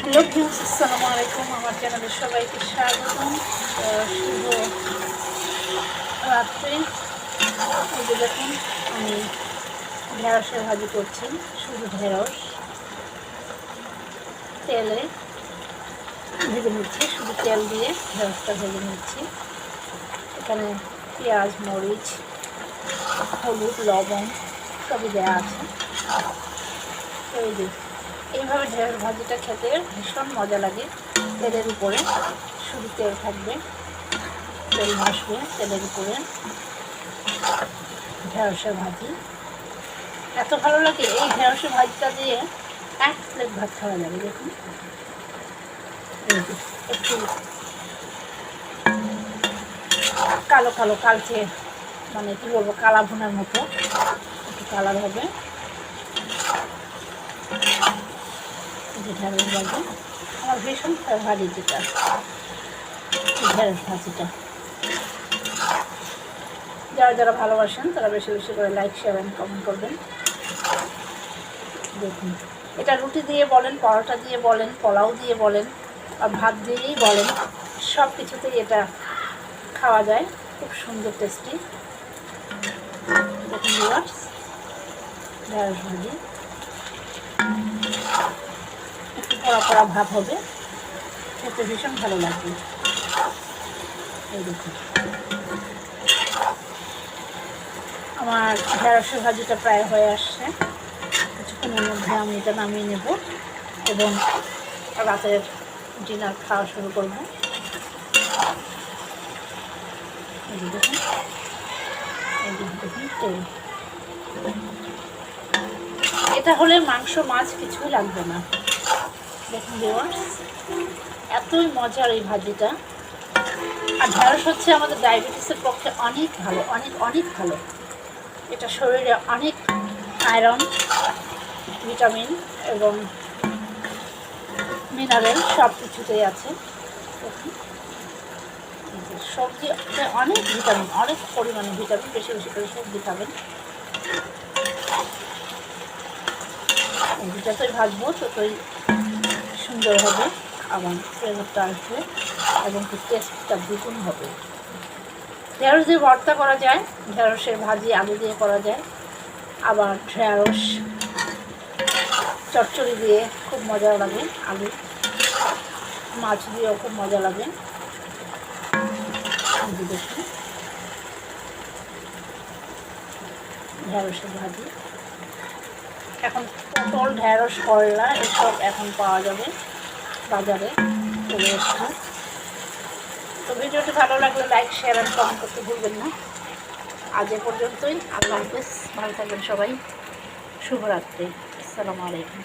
Hello viewers, আসসালামু আলাইকুম। আমার চ্যানেলে সবাইকে স্বাগতম। শুভ রাত্রি। এই যে দেখুন, আমি ঢেঁড়সের ভাজি করছি। শুধু ঢেঁড়স তেলে ভেজে নিচ্ছি, শুধু তেল দিয়ে ঢেঁড়সটা ভেজে নিচ্ছি। এখানে পেঁয়াজ, মরিচ, হলুদ, লবণ সবই দেওয়া আছে। তো এই যে এইভাবে ঢেঁড়স ভাজিটা খেতে ভীষণ মজা লাগে। তেলের উপরে শুধু তেল থাকবে, তেল ভাসবে তেলের উপরে। ঢেঁড়সের ভাজি এত ভালো লাগে, এই ঢেঁড়সের ভাজিটা দিয়ে এক প্লেট ভাত খাওয়া যাবে। দেখুন, একটু কালো কালো কালচে, মানে কী বলবো, কালা ভুনার মতো একটু কালার হবে। ঢেঁড়স ভাজি আমার ভীষণ ফেভারিট, যেটা ঢেঁড়স ভাজিটা। যারা যারা ভালোবাসেন তারা বেশি বেশি করে লাইক, শেয়ার অ্যান্ড কমেন্ট করবেন। দেখুন, এটা রুটি দিয়ে বলেন, পরোটা দিয়ে বলেন, পোলাও দিয়ে বলেন, আর ভাত দিয়েই বলেন, সব কিছুতেই এটা খাওয়া যায়। খুব সুন্দর টেস্টি। দেখুন ভিউয়ার্স, ঢেঁড়স ভাজি একটু পোড়া পোড়া ভাব হবে, খেতে ভীষণ ভালো লাগবে। এই দেখুন, আমার ঢেঁড়সের ভাজিটা প্রায় হয়ে আসছে। কিছুক্ষণের মধ্যে আমি এটা নামিয়ে নেব এবং রাতের ডিনার খাওয়া শুরু করব। এই যে দেখুন, এই যে দেখুন তেল। এটা হলে মাংস মাছ কিছুই লাগবে না। দেখুন ভিউয়ার্স, এতই মজার এই ভাজিটা। আর ঢেঁড়স হচ্ছে আমাদের ডায়াবেটিসের পক্ষে অনেক ভালো, অনেক অনেক ভালো। এটা শরীরে অনেক আয়রন, ভিটামিন এবং মিনারেল সব কিছুতেই আছে। সবজি অনেক ভিটামিন, অনেক পরিমাণে ভিটামিন, বেশি বেশি করে সবজি খাবেন। যতই ভাজবো ততই সুন্দর হবে, আবার ফ্লেভারটা আসবে এবং টেস্টটা দ্বিগুণ হবে। ঢেঁড়স দিয়ে ভর্তা করা যায়, ঢেঁড়সের ভাজি আলু দিয়ে করা যায়, আবার ঢেঁড়স চচ্চড়ি দিয়ে খুব মজা লাগে, আলু মাছ দিয়েও খুব মজা লাগে। দেখুন, ঢেঁড়সের ভাজি। এখন পটল, ঢেঁড়স, করলা এসব এখন পাওয়া যাবে বাজারে, চলে এসছে। তো ভিডিওটি ভালো লাগলে লাইক, শেয়ার অ্যান্ড কমেন্ট করতে ভুলবেন না। আজ এ পর্যন্তই। আল্লাহ হাফেজ, ভালো থাকবেন সবাই। শুভরাত্রি, আসসালামু আলাইকুম।